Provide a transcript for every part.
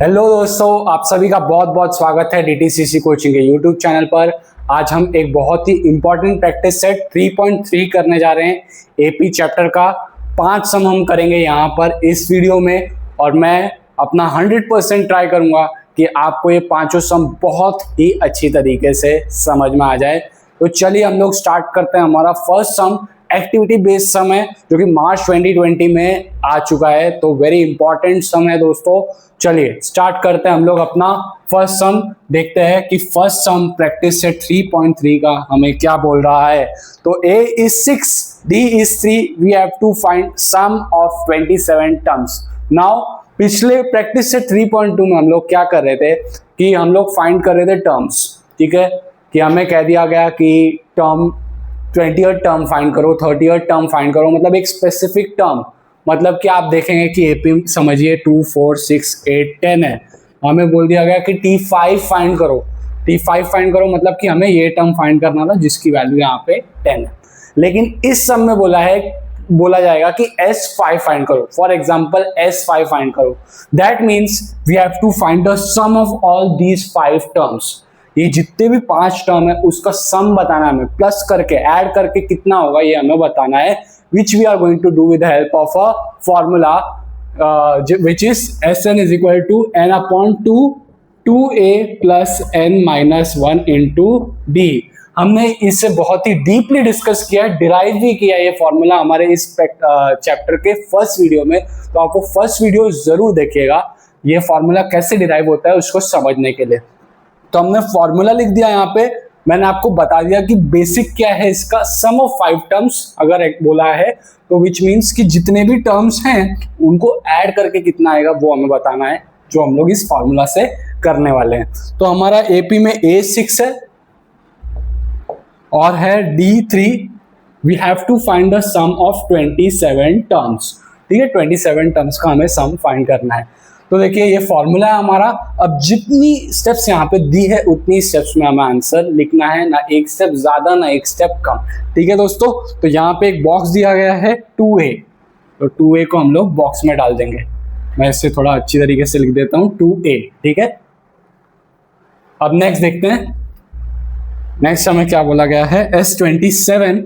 Hello दोस्तों, आप सभी का बहुत बहुत स्वागत है डीटीसीसी कोचिंग के यूट्यूब चैनल पर। आज हम एक बहुत ही इंपॉर्टेंट प्रैक्टिस सेट 3.3 करने जा रहे हैं। एपी चैप्टर का 5 सम हम करेंगे यहाँ पर इस वीडियो में, और मैं अपना 100% ट्राई करूँगा कि आपको ये पांचों सम बहुत ही अच्छी तरीके से समझ में आ जाए। तो चलिए हम लोग स्टार्ट करते हैं। हमारा फर्स्ट सम एक्टिविटी बेस्ड सम है जो कि मार्च 2020 में आ चुका है, तो वेरी इंपॉर्टेंट सम है दोस्तों। चलिए स्टार्ट करते हैं हम लोग अपना फर्स्ट सम। देखते हैं कि फर्स्ट सम प्रैक्टिस सेट 3.3 का हमें क्या बोल रहा है। तो A is 6, D is 3, we have to find sum of 27 terms. Now पिछले प्रैक्टिस सेट 3.2 में हम लोग क्या कर रहे थे कि हम लोग फाइंड कर रहे थे टर्म्स। ठीक है, कि हमें कह दिया गया कि टर्म 20th टर्म फाइंड करो, 30th टर्म फाइंड करो, मतलब एक स्पेसिफिक टर्म। मतलब कि आप देखेंगे कि एपी समझिए 2, 4, 6, 8, 10 है। हमें बोल दिया गया कि T5 फाइंड करो, T5 फाइंड करो, मतलब कि हमें ये टर्म फाइंड करना था जिसकी वैल्यू यहाँ पे 10 है। लेकिन इस सम में बोला जाएगा कि S5 फाइंड करो। फॉर एग्जाम्पल S5 फाइंड करो, that means we have to find the sum of all these 5 terms. ये जितने भी 5 टर्म है उसका सम बताना है हमें, प्लस करके ऐड करके कितना होगा ये हमें बताना है, which we are going to do with the help of a formula which is Sn is equal to n upon 2a plus n minus 1 into d। हमने इससे बहुत ही डीपली डिस्कस किया है, डिराइव भी किया ये फॉर्मूला हमारे इस चैप्टर के फर्स्ट वीडियो में। तो आपको फर्स्ट वीडियो जरूर देखिएगा, ये फॉर्मूला कैसे डिराइव होता है उसको समझने के लिए। तो हमने फॉर्मूला लिख दिया यहाँ पे, मैंने आपको बता दिया कि बेसिक क्या है इसका, सम ऑफ 5 टर्म्स अगर एक बोला है तो विच मीन्स कि जितने भी टर्म्स हैं उनको ऐड करके कितना आएगा वो हमें बताना है, जो हम लोग इस फॉर्मूला से करने वाले हैं। तो हमारा एपी में A6 है और है D3। We have to find the sum of 27 terms. ठीक है, 27 टर्म्स का हमें सम फाइंड करना है। तो देखिए ये फॉर्मूला है हमारा। अब जितनी स्टेप्स यहाँ पे दी है उतनी स्टेप्स में हमें आंसर लिखना है, ना एक स्टेप ज्यादा ना एक स्टेप कम। ठीक है दोस्तों, तो यहाँ पे एक बॉक्स दिया गया है 2a, तो 2a को हम लोग बॉक्स में डाल देंगे। मैं इसे थोड़ा अच्छी तरीके से लिख देता हूँ 2a। ठीक है, अब नेक्स्ट देखते हैं। नेक्स्ट हमें क्या बोला गया है, S27।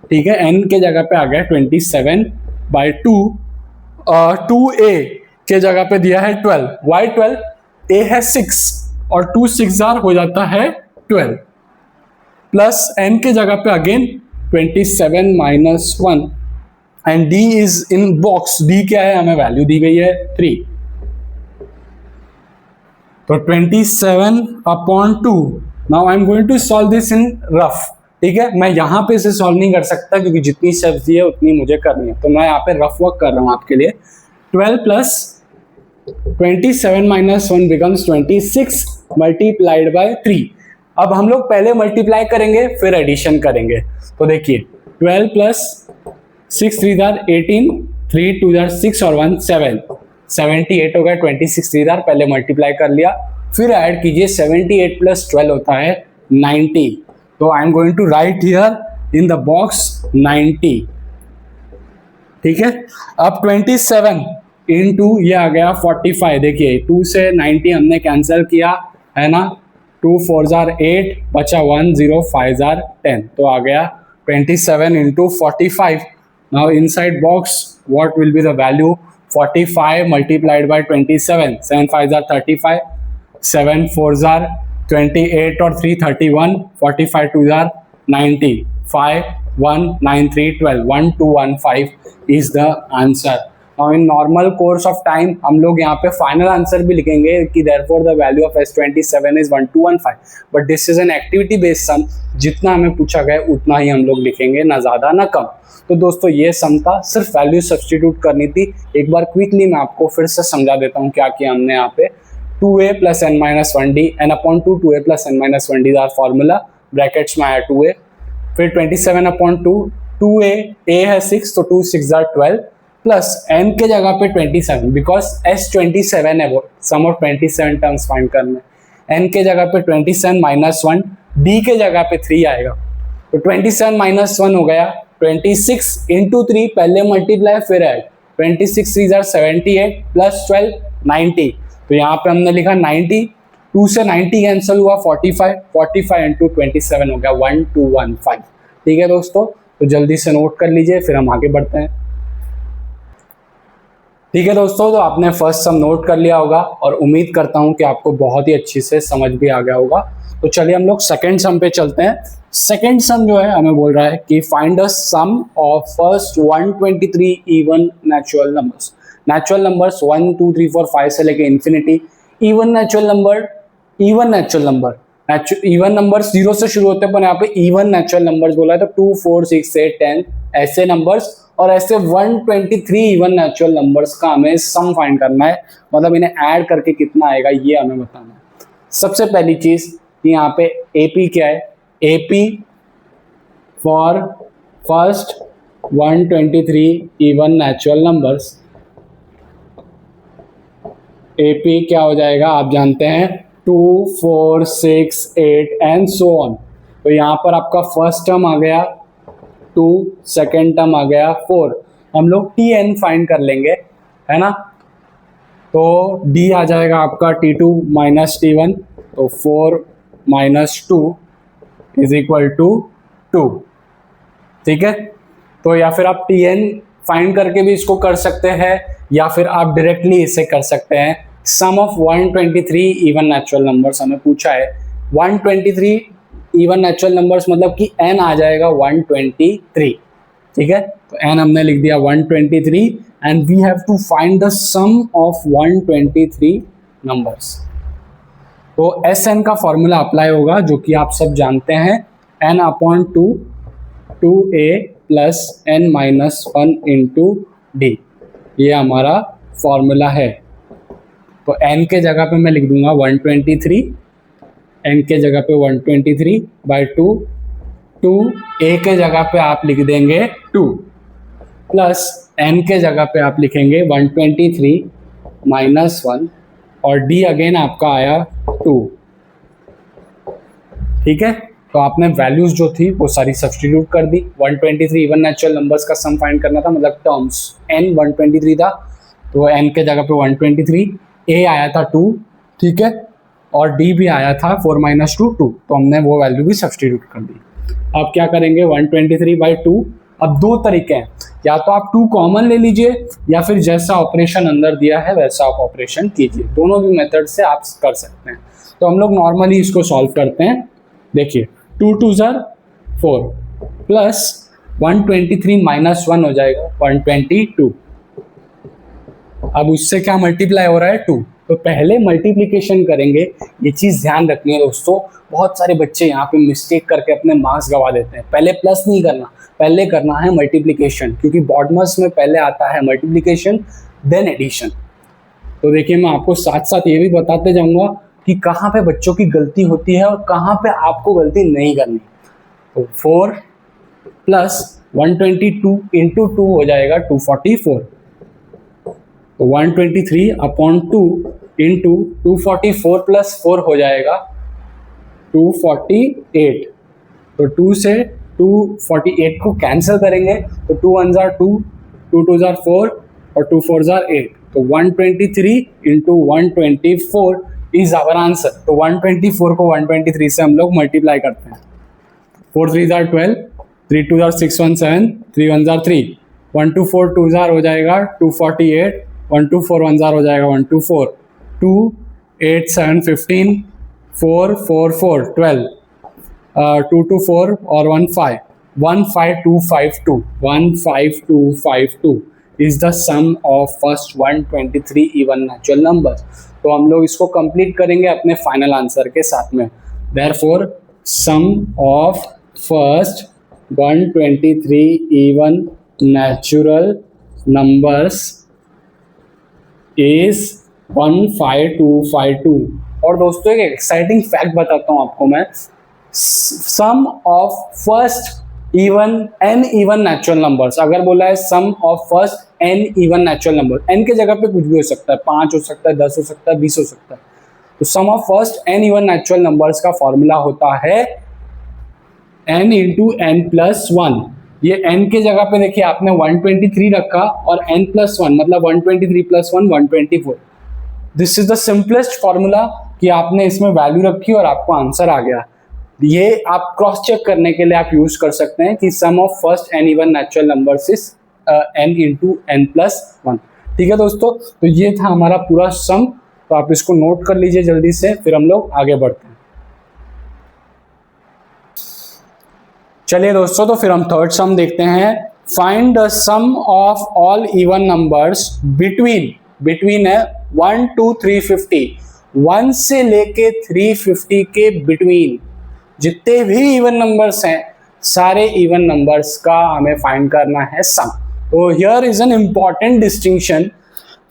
ठीक है, n के जगह पे आ गया 27/2, 2a के जगह पे दिया है 12। वाई 12? a है 6 और 2 6 हो जाता है 12, प्लस n के जगह पे again 27 minus 1 and d is in box. d क्या है, हमें वैल्यू दी गई है 3। तो 27/2। Now I am going to solve this in rough. ठीक है, मैं यहाँ पे इसे सॉल्व नहीं कर सकता क्योंकि जितनी स्टेप्स दी है उतनी मुझे करनी है, तो मैं यहाँ पे रफ वर्क कर रहा हूँ आपके लिए। 12 plus 27 minus 1 becomes 26 multiplied by 3। अब हम लोग पहले मल्टीप्लाई करेंगे फिर एडिशन करेंगे। तो देखिए 12 plus 6 3 18, 3 2 6 और 1 7, 78 हो गया। 26 3 पहले मल्टीप्लाई कर लिया, फिर ऐड कीजिए, 78 plus 12 होता है 90। तो I am going to write here in the box 90। ठीक है, अब 27 इंटू ये आ गया 45। देखिए 2 से 90 हमने कैंसिल किया है ना, 2 4 8, बचा 1 0 5 10, तो आ गया 27 into 45। Now inside box what will be the value, 45 multiplied by 27, 7 5 35, 7 4 28 और 3 31, 45 2 90, 5 1 9 3 12, 1 2 1 5 is the answer। और in normal course of time हम लोग यहाँ पे फाइनल आंसर भी लिखेंगे कि therefore the value of S27 is 1215, but this is an activity based sum. जितना हमें पूछा गया उतना ही हम लोग लिखेंगे, ना ज़्यादा ना कम। तो दोस्तों ये सम था, सिर्फ वैल्यू सब्सटीट्यूट करनी थी। एक बार क्विकली मैं आपको फिर से समझा देता हूँ क्या किया हमने यहाँ पे। 2a plus n minus 1d, n/2 2a plus n minus 1d आर फॉर्मूला, ब्रैकेट्स में आया 2a, फिर 27/2, 2a, a है 6 तो 2 6 12, प्लस n के जगह पे 27, बिकॉज S27 है वो, सम ऑफ 27 टर्म्स फाइंड करना है। n के जगह पे 27 minus 1, d के जगह पे 3 आएगा, तो 27 minus 1 हो गया 26 into 3, पहले मल्टीप्लाई फिर ऐड, 26 3 78 प्लस 12 90, तो यहाँ पे हमने लिखा 90, 2 से 90 कैंसिल हुआ 45, 45 इंटू 27 हो गया 1215। ठीक है दोस्तों, तो जल्दी से नोट कर लीजिए, फिर हम आगे बढ़ते हैं। ठीक है दोस्तों, तो आपने फर्स्ट सम नोट कर लिया होगा और उम्मीद करता हूं कि आपको बहुत ही अच्छी से समझ भी आ गया होगा। तो चलिए हम लोग सेकंड सम पे चलते हैं। सेकंड सम जो है हमें बोल रहा है कि find the sum of first 123 even natural numbers. Natural numbers 1 2 3 4 5 से लेके infinity. Even natural number, even numbers 0 से शुरू होते हैं, पर यहाँ पे इवन नेचुरल नंबर्स बोला है, तो 2 4 6 8 10 ऐसे नंबर्स, और ऐसे 123 इवन नेचुरल नंबर्स का हमें सम फाइंड करना है, मतलब इन्हें ऐड करके कितना आएगा ये हमें बताना है। सबसे पहली चीज यहाँ पे एपी क्या है, AP for first 123 even natural numbers, AP क्या हो जाएगा आप जानते हैं, 2 4 6 8 एंड सो ऑन। तो यहाँ पर आपका फर्स्ट टर्म आ गया 2, सेकेंड टर्म आ गया 4, हम लोग Tn फाइंड कर लेंगे, है ना। तो D आ जाएगा आपका T2 माइनस T1, तो 4 माइनस 2 इज इक्वल टू 2। ठीक है, तो या फिर आप Tn फाइंड करके भी इसको कर सकते हैं, या फिर आप डायरेक्टली इसे कर सकते हैं। सम ऑफ 123 इवन नेचुरल नंबर्स हमें पूछा है, 123 इवन नेचुरल नंबर्स मतलब कि n आ जाएगा 123। ठीक है, तो n हमने लिख दिया 123 and we have to find the sum of 123 numbers. तो Sn का फॉर्मूला अप्लाई होगा, जो कि आप सब जानते हैं, n/2 2a plus n minus 1 into D, ये हमारा फॉर्मूला है। तो n के जगह पे मैं लिख दूंगा 123, n के जगह पे 123 बाई 2, 2a के जगह पे आप लिख देंगे 2, प्लस n के जगह पे आप लिखेंगे 123 माइनस 1, और d अगेन आपका आया 2। ठीक है, तो आपने वैल्यूज जो थी वो सारी सब्स्टिट्यूट कर दी। 123 इवन नेचुरल नंबर्स का सम फाइंड करना था, मतलब टर्म्स n 123 था, तो n के जगह पे 123, a आया था 2, ठीक है, और d भी आया था 4 माइनस 2 2, तो हमने वो वैल्यू भी सब्स्टिट्यूट कर दी। अब क्या करेंगे, 123 बाई 2, अब दो तरीके हैं, या तो आप 2 कॉमन ले लीजिए, या फिर जैसा ऑपरेशन अंदर दिया है वैसा आप ऑपरेशन कीजिए, दोनों भी मेथड से आप कर सकते हैं। तो हम लोग नॉर्मली इसको सॉल्व करते हैं। देखिए 2 2 ज़र 4 प्लस 123 माइनस 1 हो जाएगा 122। अब उससे क्या मल्टीप्लाई हो रहा है 2, तो पहले मल्टीप्लिकेशन करेंगे। ये चीज़ ध्यान रखनी है दोस्तों, बहुत सारे बच्चे यहाँ पे मिस्टेक करके अपने मार्क्स गवा देते हैं। पहले प्लस नहीं करना, पहले करना है मल्टीप्लिकेशन, क्योंकि बॉडमस में पहले आता है मल्टीप्लिकेशन देन एडिशन। तो देखिए मैं आपको साथ साथ ये भी बताते जाऊँगा कि कहाँ पे बच्चों की गलती होती है और कहाँ पे आपको गलती नहीं करनी। तो 4 प्लस 122 इंटू 2 हो जाएगा 244, तो 123 अपॉन 2 इंटू 244 प्लस 4 हो जाएगा 248। तो 2 से 248 को कैंसिल करेंगे, तो 2 1 ज़ार 2, 2 2 ज़ार 4 और 2 4 ज़ार 8, तो 123 इंटू 124 इज आवर आंसर। तो 124 को 123 से हम लोग मल्टीप्लाई करते हैं। 4 3 ज़ार 12, 3 2 ज़ार 6 1 7, 3 1 ज़ार 3, 1 2 4 2 ज़ार हो जाएगा 248, 1 2 4 1 ज़ार हो जाएगा 1 2 4, 2 8 7 15, 4 4 4 12, 2 2 4 और 1 5, 15252, 15252 is the sum of first 123 even natural numbers। तो हम लोग इसको कंप्लीट करेंगे अपने फाइनल आंसर के साथ में। Therefore sum of first 123 even natural numbers is 15252। और दोस्तों एक एक्साइटिंग फैक्ट बताता हूँ आपको मैं, sum of first even n even natural numbers, अगर बोला है sum of first n even natural number, n के जगह पे कुछ भी हो सकता है, 5 हो सकता है, 10 हो सकता है, 20 हो सकता है। तो sum of first n even natural numbers का फॉर्मूला होता है n इंटू n प्लस 1। ये n के जगह पे देखिए आपने 123 रखा और n प्लस 1 मतलब 123 plus 1 124, this is the simplest formula कि आपने इसमें वैल्यू रखी और आपको आंसर आ गया। ये आप क्रॉस चेक करने के लिए आप यूज कर सकते हैं कि sum of first N even natural numbers is n into N plus one. ठीक है दोस्तों, तो ये था हमारा पूरा सम। तो आप इसको नोट कर लीजिए जल्दी से, फिर हम लोग आगे बढ़ते हैं। चलिए दोस्तों, तो फिर हम थर्ड सम देखते हैं। Find the sum of all even numbers between है 1 to 350, 1 से लेके 350 के बिटवीन जितने भी इवन नंबर्स हैं, सारे इवन नंबर्स का हमें फाइंड करना है सम। तो here is an important distinction,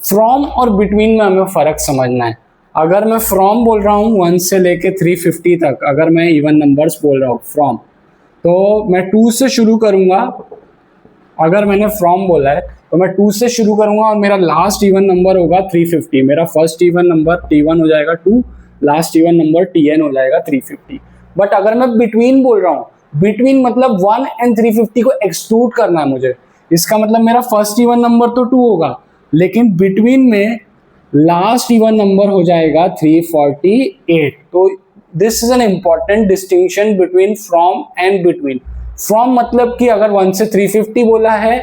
from और बिटवीन में हमें फर्क समझना है। अगर मैं फ्रॉम बोल रहा हूँ 1 से लेके 350 तक, अगर मैं इवन नंबर्स बोल रहा हूँ फ्रॉम, तो मैं 2 से शुरू करूंगा। अगर मैंने फ्रॉम बोला है तो मैं 2 से शुरू करूंगा और मेरा लास्ट इवन नंबर होगा 350। मेरा फर्स्ट इवन नंबर T1 हो जाएगा 2, लास्ट इवन नंबर Tn हो जाएगा 350। बट अगर मैं बिटवीन बोल रहा हूँ, बिटवीन मतलब 1 and 350 को एक्सक्लूड करना है मुझे। इसका मतलब मेरा फर्स्ट इवन नंबर तो 2 होगा, लेकिन बिटवीन में लास्ट इवन नंबर हो जाएगा 348। तो this is an important distinction between from and between. From मतलब कि अगर 1 से 350 बोला है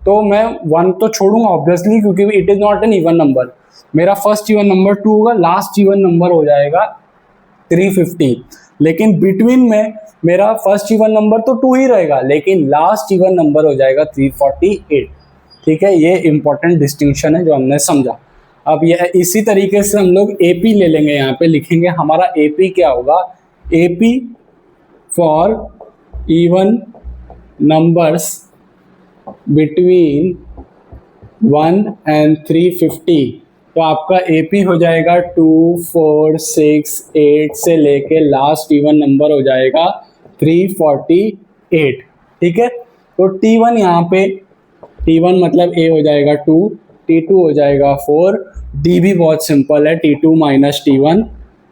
तो मैं 1 तो छोड़ूंगा ऑब्वियसली, क्योंकि it is not an even number. मेरा फर्स्ट इवन नंबर 2 होगा, लास्ट इवन नंबर हो जाएगा 350। लेकिन बिटवीन में मेरा फर्स्ट इवन नंबर तो 2 ही रहेगा, लेकिन लास्ट इवन नंबर हो जाएगा 348। ठीक है, ये इंपॉर्टेंट डिस्टिंक्शन है जो हमने समझा। अब ये इसी तरीके से हम लोग एपी ले लेंगे, यहाँ पे लिखेंगे हमारा एपी क्या होगा। AP for even numbers between 1 and 350, तो आपका एपी हो जाएगा 2, 4, 6, 8 से लेके लास्ट इवन नंबर हो जाएगा 348। ठीक है, तो T1 यहाँ पे, T1 मतलब A हो जाएगा 2, T2 हो जाएगा 4, D भी बहुत सिंपल है, T2 माइनस T1,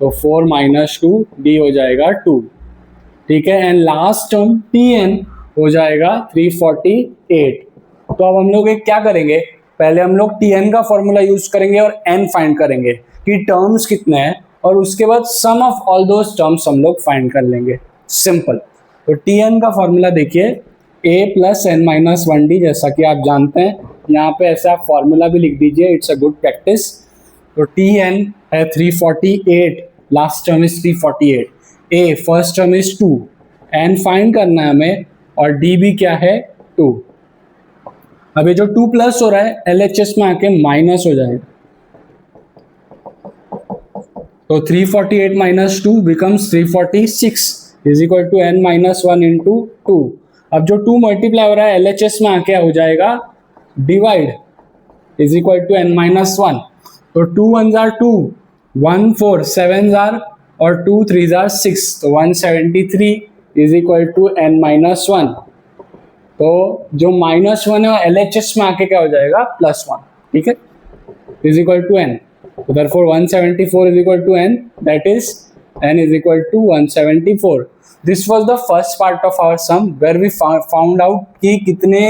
तो 4 माइनस 2, D हो जाएगा 2। ठीक है, एंड लास्ट टर्म Tn हो जाएगा 348। तो अब हम लोग एक क्या करेंगे, पहले हम लोग Tn का फॉर्मूला यूज करेंगे और n फाइंड करेंगे कि टर्म्स कितने हैं, और उसके बाद सम ऑफ ऑल दोस टर्म्स हम लोग फाइंड कर लेंगे। सिंपल। तो Tn का फॉर्मूला देखिए, a plus n minus 1d, जैसा कि आप जानते हैं। यहाँ पे ऐसा आप फॉर्मूला भी लिख दीजिए, इट्स अ गुड प्रैक्टिस। तो Tn है 348, last term is 348, a first term is 2, n find करना है हमें, और d भी क्या है 2। अभी जो 2 प्लस हो रहा है LHS में आके माइनस हो जाएगा, तो 348 minus 2 becomes 346 is equal to n minus 1 into 2। अब जो 2 मल्टीप्लाई हो रहा है LHS में आके हो जाएगा divide, is equal to n minus 1। तो 2 1 जार 2, 1 4 7 जार, और 2 3 जार 6, तो 173 is equal to n minus 1। तो जो माइनस 1 है LHS में आके क्या हो जाएगा +1। ठीक है, इज इक्वल टू n। तो therefore 174 is equal to n, that is n is equal to 174। This was the first part of our sum where we found out कि कितने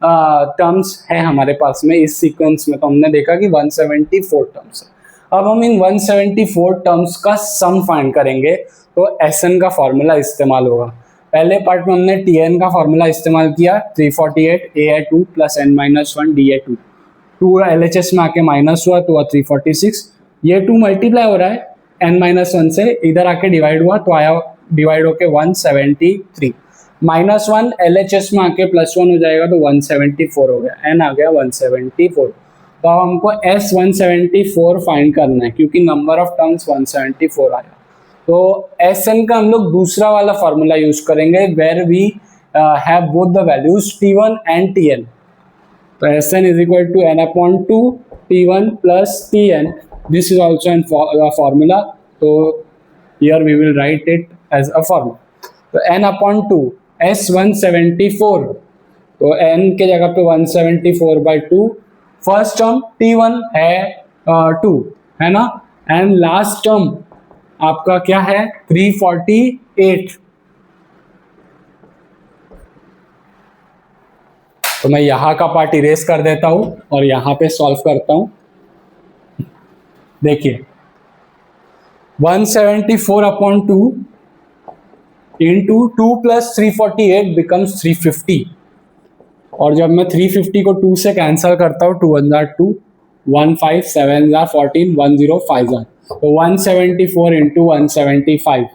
टर्म्स हैं हमारे पास में इस सीक्वेंस में। तो हमने देखा कि 174 टर्म्स है। अब हम इन 174 टर्म्स का सम फाइंड करेंगे, तो Sn का फॉर्मूला इस्तेमाल होगा। पहले पार्ट में हमने Tn का फॉर्मूला इस्तेमाल किया, 348, a है 2 प्लस n माइनस 1, d है 2। 2 LHS में आके माइनस हुआ तो 346, ये 2 मल्टीप्लाई हो रहा है n माइनस 1 से, इधर आके डिवाइड हुआ तो आया डिवाइड होके 173। माइनस 1 LHS में आके +1 हो जाएगा तो 174 हो गया, n आ गया 174। तो अब हमको S 174 फाइंड करना है, क्योंकि नंबर ऑफ टर्म्स 174 आया। तो Sn का हम लोग दूसरा वाला फॉर्मूला यूज करेंगे, where we have both the values T1 and Tn। तो Sn is equal to n upon 2 T1 plus Tn. This is also an formula. So here we will write it as a formula. तो n upon 2 S 174, तो n के जगह पे 174 by 2। First term T1 है 2 है ना, and last term आपका क्या है 348। तो मैं यहाँ का पार्ट इरेज कर देता हूँ और यहाँ पे सॉल्व करता हूँ। देखिए 174/2 इंटू 2 + 348 बिकम्स 350, और जब मैं 350 को 2 से कैंसिल करता हूँ, 2 × 2, 1 5 7 14 105, तो 174 इंटू 175।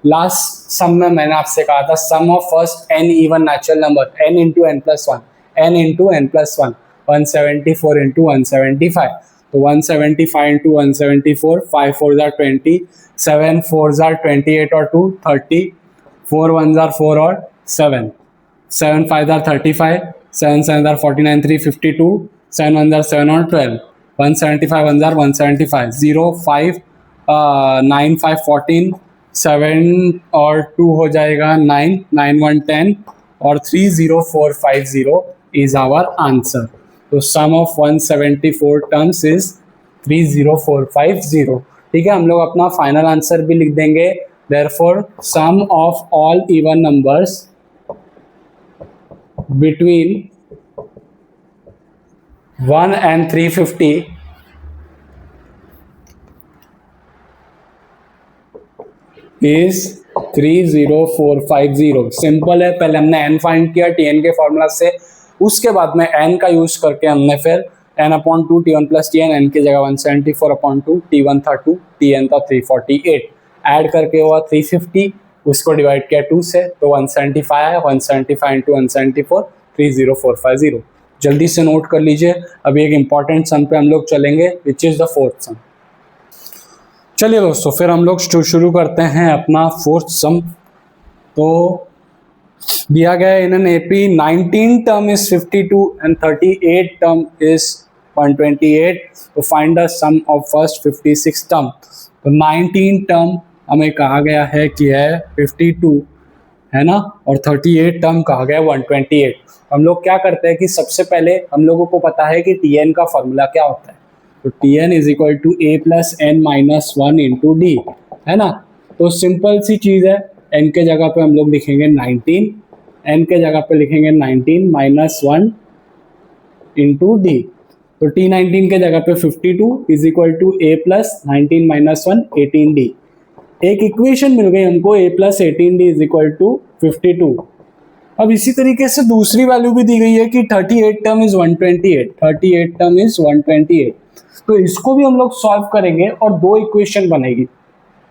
लास्ट सम में मैंने आपसे कहा था sum of first n even natural number n into n plus one, n into n plus one, 174 into 175, तो 175 इंटू 174, 5 4 20, 7 4 28 और 2 30, 4 1 4 और 7, 7 5 35, 7 7 49, 352, 7 1 7 और 12, 175 1 175, 0 5 9 5 14, 7 और 2 हो जाएगा 9, 9 1 10 और 30450 इज आवर आंसर। तो सम ऑफ 174 टर्म्स इज 30450। ठीक है, हम लोग अपना फाइनल आंसर भी लिख देंगे। Therefore sum of all even numbers between 1 and 350 is 30450। Simple है, पहले हमने n फाइंड किया tn के फॉर्मूला से, उसके बाद में n का यूज करके हमने फिर n/2 t1 + tn, n की जगह 174/2, t1 था 2, tn था 348, ऐड करके हुआ 350, उसको डिवाइड किया 2 से, तो 175 है, 175 इंटू 174, 30450। जल्दी से नोट कर लीजिए। अभी एक इंपॉर्टेंट सम पे हम लोग चलेंगे, विच इज द फोर्थ सम। चलिए दोस्तों, फिर हम लोग शुरू करते हैं अपना फोर्थ सम। तो दिया गया है in an AP 19 term is 52 and 38 term is 128, तो find the sum of first 56 term. तो 19 टर्म हमें कहा गया है कि है 52, है ना, और 38 टर्म कहा गया 128। हम लोग क्या करते हैं कि सबसे पहले हम लोगों को पता है कि tn का फॉर्मूला क्या होता है, तो tn is equal to a + n - 1 into D, है ना। तो सिंपल सी चीज़ है, n के जगह पे हम लोग लिखेंगे 19, n के जगह पे लिखेंगे 19 - 1 इंटू डी, तो t19 के जगह पे 52 is equal to a + 19 - 1 18d। एक इक्वेशन मिल गई हमको a + 18d is equal to 52। अब इसी तरीके से दूसरी वैल्यू भी दी गई है कि 38 टर्म इज 128, 38 टर्म इज 128, तो इसको भी हम लोग सॉल्व करेंगे और दो इक्वेशन बनेगी।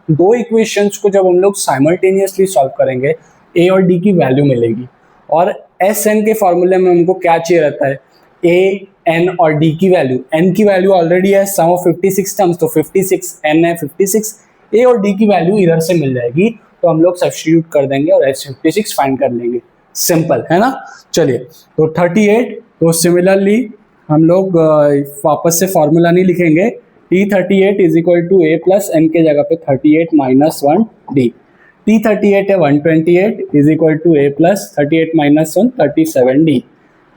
दो इक्वेशंस को जब हम लोग साइमल्टेनियसली सॉल्व करेंगे, a और d की वैल्यू मिलेगी, और एस एन के फॉर्मूले में हमको क्या चाहिए रहता है, a n और d की वैल्यू। n की वैल्यू ऑलरेडी है सम ऑफ 56 टर्म्स, तो 56 n है 56, a और d की वैल्यू इधर से मिल जाएगी, तो हम लोग सब्स्टिट्यूट कर देंगे और S56 फाइंड कर लेंगे। सिंपल है ना। चलिए, तो 38, तो सिमिलरली हम लोग वापस से फॉर्मूला नहीं लिखेंगे, T38 is equal to a + n के जगह पे 38 - 1 d, T38 है 128 is equal to a + 38 - 1 37d,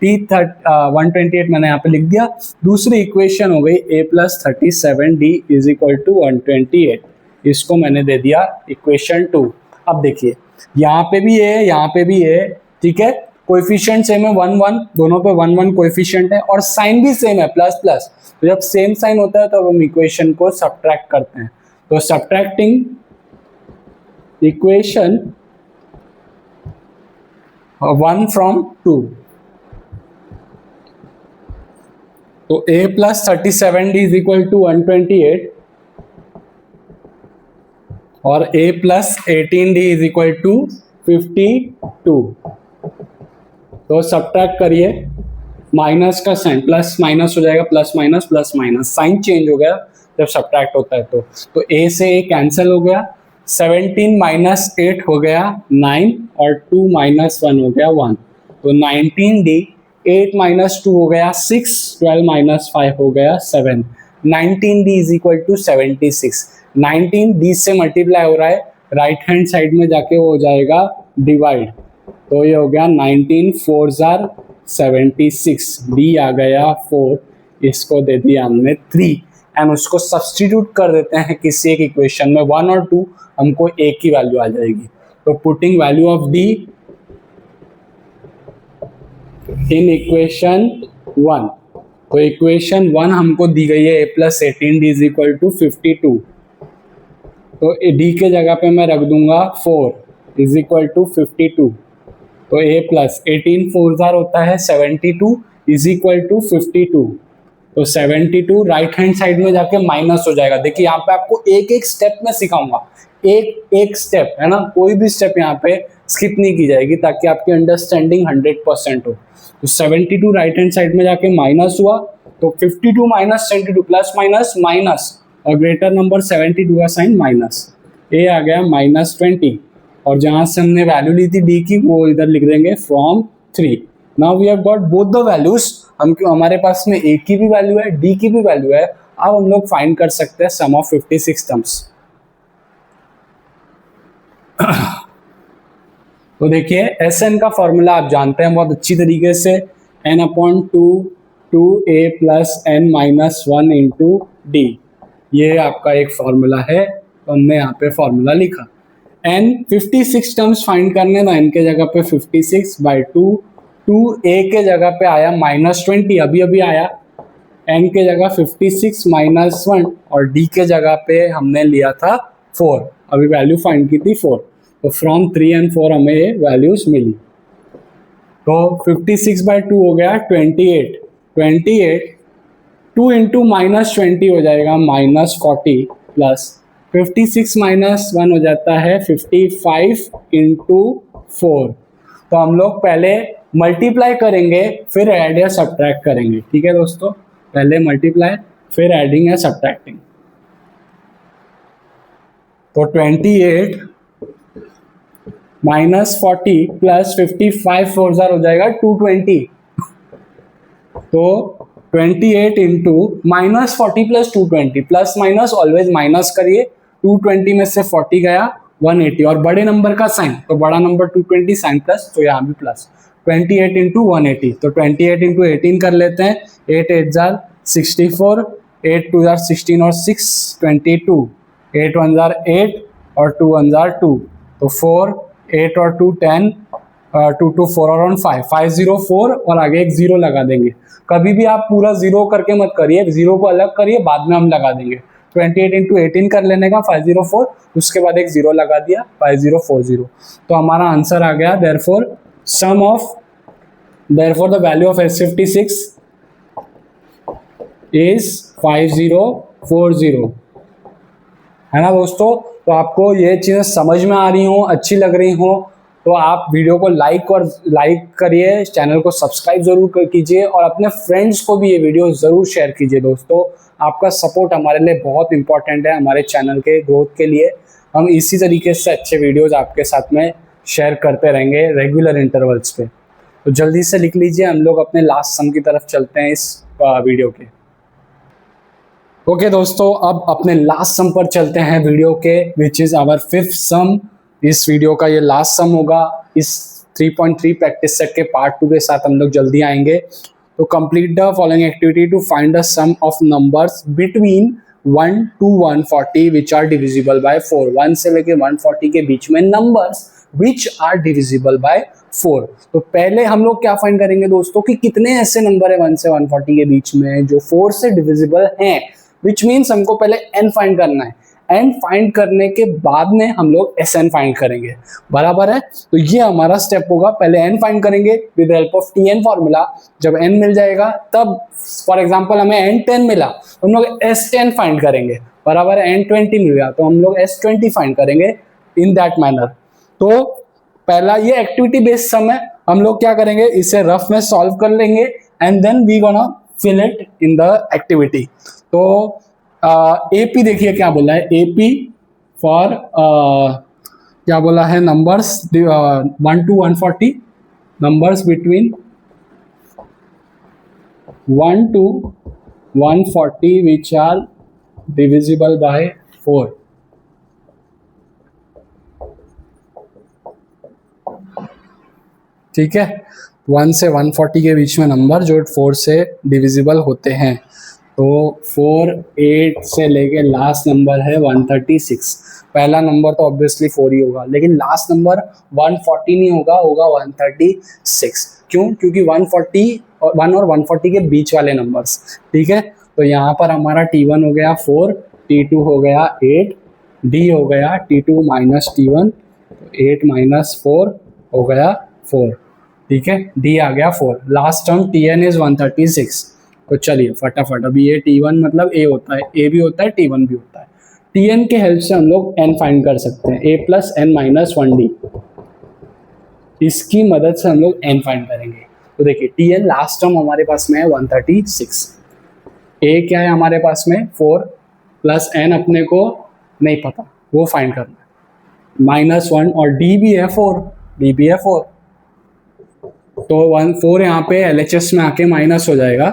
128 मैंने यहाँ पे लिख दिया। दूसरी इक्वेशन हो गई a + 37d is equal to 128, इसको मैंने दे दिया इक्वेशन 2। अब देखिए, यहाँ पे भी है, यहाँ पे भी है, ठीक है, कोएफिशिएंट सेम है 1 1, दोनों पे 1 1 कोएफिशिएंट है, और साइन भी सेम है प्लस प्लस। तो जब सेम साइन होता है तो हम इक्वेशन को सब्ट्रैक्ट करते हैं, तो सब्ट्रैक्टिंग इक्वेशन 1 from 2, तो a + 37d is equal to 128 और a + 18d is equal to 52। तो सब्ट्रैक्ट करिए, माइनस का साइन प्लस माइनस हो जाएगा, प्लस माइनस साइन चेंज हो गया जब सब्ट्रैक्ट होता है। तो a से a कैंसिल हो गया, 17 - 8 हो गया 9 और 2 - 1 हो गया 1, तो 19d, 8 - 2 हो गया 6, 12 - 5 हो गया 7, 19d is equal to 76। 19 d से मल्टीप्लाई हो रहा है, राइट हैंड साइड में जाके वो हो जाएगा डिवाइड, तो ये हो गया 19 4 76, d आ गया 4, इसको दे दिया हमने 3, एंड उसको सब्स्टिट्यूट कर देते हैं किसी एक इक्वेशन में 1 और 2, हमको a की वैल्यू आ जाएगी। तो putting value of d in equation 1, तो इक्वेशन 1 हमको दी गई है a + 18 d = 52। तो d के जगह पे मैं रख दूंगा 4 = 52। तो a + 18 4 होता है 72 = 52। तो 72 राइट हैंड साइड में जाके माइनस हो जाएगा। देखिए यहाँ पे आपको एक एक स्टेप में सिखाऊंगा, एक एक स्टेप है ना, कोई भी स्टेप यहाँ पे स्किप नहीं की जाएगी ताकि आपकी अंडरस्टैंडिंग 100% हो। तो 72 राइट हैंड साइड में जाके माइनस हुआ, तो 52 - 72 प्लस माइनस माइनस और ग्रेटर नंबर 72 का साइन माइनस, ए आ गया -20 और जहां से हमने वैल्यू ली थी डी की वो इधर लिख देंगे from 3। Now we have got both the values. हमारे पास में ए की भी वैल्यू है, डी की भी वैल्यू है। अब हम लोग फाइंड कर सकते हैं सम ऑफ 56 टर्म्स। तो देखिए एस एन का फॉर्मूला आप जानते हैं बहुत अच्छी तरीके से, n/2 2a + n - 1 × d। ये आपका एक फॉर्मूला है, तो हमने यहाँ पे फॉर्मूला लिखा। n 56 टर्म्स फाइंड करने, तो n के जगह पे 56/2, 2a के जगह पे आया -20 अभी अभी आया, n के जगह 56 - 1 और d के जगह पे हमने लिया था 4, अभी वैल्यू फाइंड की थी 4। तो फ्रॉम 3 और 4 हमें ये वैल्यूज मिली। तो 56/2 हो गया 28, 2 × -20 हो जाएगा -40 प्लस 56 - 1 हो जाता है 55 × 4। तो हम लोग पहले मल्टीप्लाई करेंगे फिर ऐड या सब्ट्रैक्ट करेंगे। ठीक है दोस्तों, पहले मल्टीप्लाई फिर एडिंग या सब्ट्रैक्टिंग। तो 28 -40 प्लस 55 4 हो जाएगा 220। तो 28 into -40 plus 220, plus minus always minus करिए। 220 में से 40 गया 180 और बड़े नंबर का साइन, तो बड़ा नंबर 220 साइन प्लस, तो यहाँ भी प्लस 28 इंटू 180। तो 28 इंटू 18 कर लेते हैं, 8 8 जार 64, 8 2 जार 16 और 6 22, 8 1 जार 8 और 2 1 जार 2, तो 4 8 और 2 10, 2 2 4 और 1 504 और आगे एक जीरो लगा देंगे। कभी भी आप पूरा जीरो करके मत करिए, जीरो को अलग करिए, बाद में हम लगा देंगे। 28 इंटू 18 कर लेने का 504, उसके बाद एक जीरो लगा दिया 5040। तो हमारा आंसर आ गया therefore sum of, therefore the value of S56 is 5040, है ना दोस्तों। तो आपको ये चीज़ें समझ में आ रही हो, अच्छी लग रही हो, तो आप वीडियो को लाइक करिए, चैनल को सब्सक्राइब जरूर कीजिए और अपने फ्रेंड्स को भी ये वीडियो ज़रूर शेयर कीजिए। दोस्तों आपका सपोर्ट हमारे लिए बहुत इंपॉर्टेंट है, हमारे चैनल के ग्रोथ के लिए। हम इसी तरीके से अच्छे वीडियोस आपके साथ में शेयर करते रहेंगे रेगुलर इंटरवल्स पे। तो जल्दी से लिख लीजिए, हम लोग अपने लास्ट सम की तरफ चलते हैं इस वीडियो के। ओके दोस्तों, अब अपने लास्ट सम पर चलते हैं वीडियो के, विच इज़ आवर 5th सम। इस वीडियो का ये लास्ट सम होगा। इस 3.3 प्रैक्टिस सेट के पार्ट 2 के साथ हम लोग जल्दी आएंगे। तो complete the following activity to find the sum of numbers between 1 to 140 which are divisible by 4। 1 से लेके 140 के बीच में numbers which are divisible by 4। तो पहले हम लोग क्या फाइंड करेंगे दोस्तों कि कितने ऐसे नंबर है 1 से 140 के बीच में जो 4 से डिविजिबल हैं, विच मीन्स हमको पहले n फाइंड करना है। n फाइंड करने के बाद में हम लोग Sn फाइंड करेंगे, बराबर है। तो ये हमारा स्टेप होगा, पहले n फाइंड करेंगे with help of Tn formula. जब n मिल जाएगा तब फॉर एग्जांपल हमें n10 मिला तो हम लोग S10 फाइंड करेंगे, बराबर है। n20 मिल गया तो हम लोग S20 फाइंड करेंगे, इन दैट मैनर। तो पहला ये एक्टिविटी बेस्ड सम है, हम लोग क्या करेंगे इसे रफ में सॉल्व कर लेंगे and then we gonna fill it in the activity. तो AP देखिए क्या बोला है, AP फॉर क्या बोला है, numbers 1 to 140, numbers between 1 to 140 which are divisible by 4। ठीक है, 1 से 140 के बीच में नंबर जो 4 से डिविजिबल होते हैं। तो 4 8 से लेके लास्ट नंबर है 136। पहला नंबर तो ऑब्वियसली 4 ही होगा, लेकिन लास्ट नंबर 140 नहीं होगा, होगा 136। क्यों? क्योंकि 140 1 और 140 के बीच वाले नंबर्स, ठीक है। तो यहाँ पर हमारा T1 हो गया 4, T2 हो गया 8, D हो गया T2 माइनस T1, 8 माइनस 4 हो गया 4, ठीक है। D आ गया 4। Last term Tn is 136। तो चलिए फटाफट, अभी ये T1 मतलब A होता है, A भी होता है, T1 भी होता है। Tn के हेल्प से हम लोग n फाइंड कर सकते हैं, A plus n minus 1D, इसकी मदद से हम लोग n फाइंड करेंगे। तो देखिए Tn लास्ट टर्म हमारे पास में है 136, A क्या है हमारे पास में 4, प्लस n अपने को नहीं पता, वो फाइंड करना है, माइनस 1, और D भी है 4, D भी है 4, तो 4 यहाँ पे LHS में आके माइनस हो जाएगा,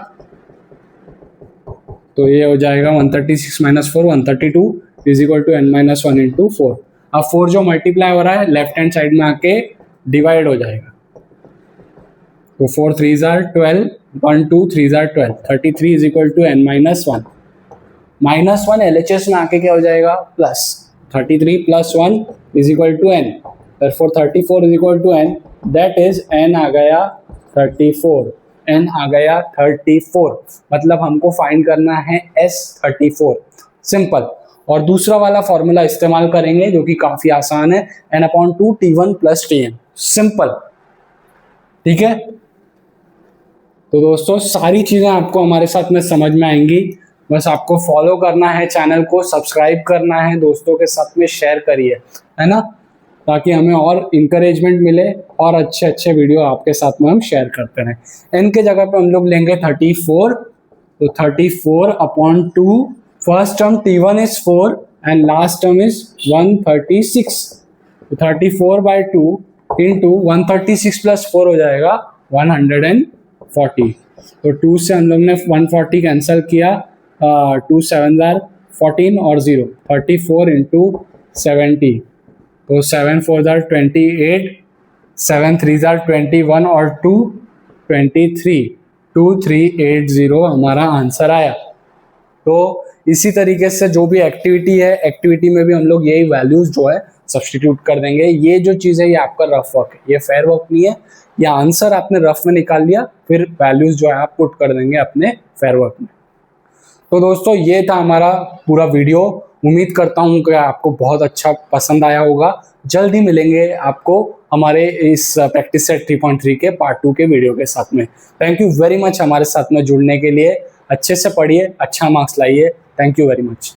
तो ये हो जाएगा 136 minus 4 132 is equal to n minus 1 into 4। अब 4 जो मल्टीप्लाई हो रहा है लेफ्ट हैंड साइड में आके डिवाइड हो जाएगा, तो 4 3 जार 12, 1 2 3 जार 12, 33 is equal to n minus 1, minus 1 LHS में आके क्या हो जाएगा plus, 33 plus 1 is equal to n, therefore 34 is equal to n, that is n आ गया 34, n आ गया 34, मतलब हमको फाइंड करना है S34, सिंपल। और दूसरा वाला फॉर्मूला इस्तेमाल करेंगे जो कि काफी आसान है, n/2 T1 plus Tn, simple, ठीक है। तो दोस्तों सारी चीजें आपको हमारे साथ में समझ में आएंगी, बस आपको फॉलो करना है, चैनल को सब्सक्राइब करना है, दोस्तों के साथ में शेयर करिए, है ना, ताकि हमें और इंकरेजमेंट मिले और अच्छे अच्छे वीडियो आपके साथ में हम शेयर करते रहें। n के जगह पे हम लोग लेंगे 34, तो 34/2, first term T1 is 4 and last term is 136, तो 34/2 इंटू 136 प्लस 4 हो जाएगा 140, तो 2 से हम लोग ने 140 कैंसिल किया, 2 7 जार 14 और 0, 34 इंटू 70, तो 7 4 जार 28, 7 3 जार 21 और 2 23, 2380 हमारा आंसर आया। तो इसी तरीके से जो भी एक्टिविटी है, एक्टिविटी में भी हम लोग यही वैल्यूज जो है सब्स्टिट्यूट कर देंगे। ये जो चीज़ है ये आपका रफ वर्क है, ये फेयर वर्क नहीं है, ये आंसर आपने रफ में निकाल लिया, फिर वैल्यूज जो है आप पुट कर देंगे अपने फेयर वर्क में। तो दोस्तों ये था हमारा पूरा वीडियो, उम्मीद करता हूँ कि आपको बहुत अच्छा पसंद आया होगा। जल्द ही मिलेंगे आपको हमारे इस प्रैक्टिस सेट 3.3 के पार्ट 2 के वीडियो के साथ में। थैंक यू वेरी मच हमारे साथ में जुड़ने के लिए, अच्छे से पढ़िए, अच्छा मार्क्स लाइए, थैंक यू वेरी मच।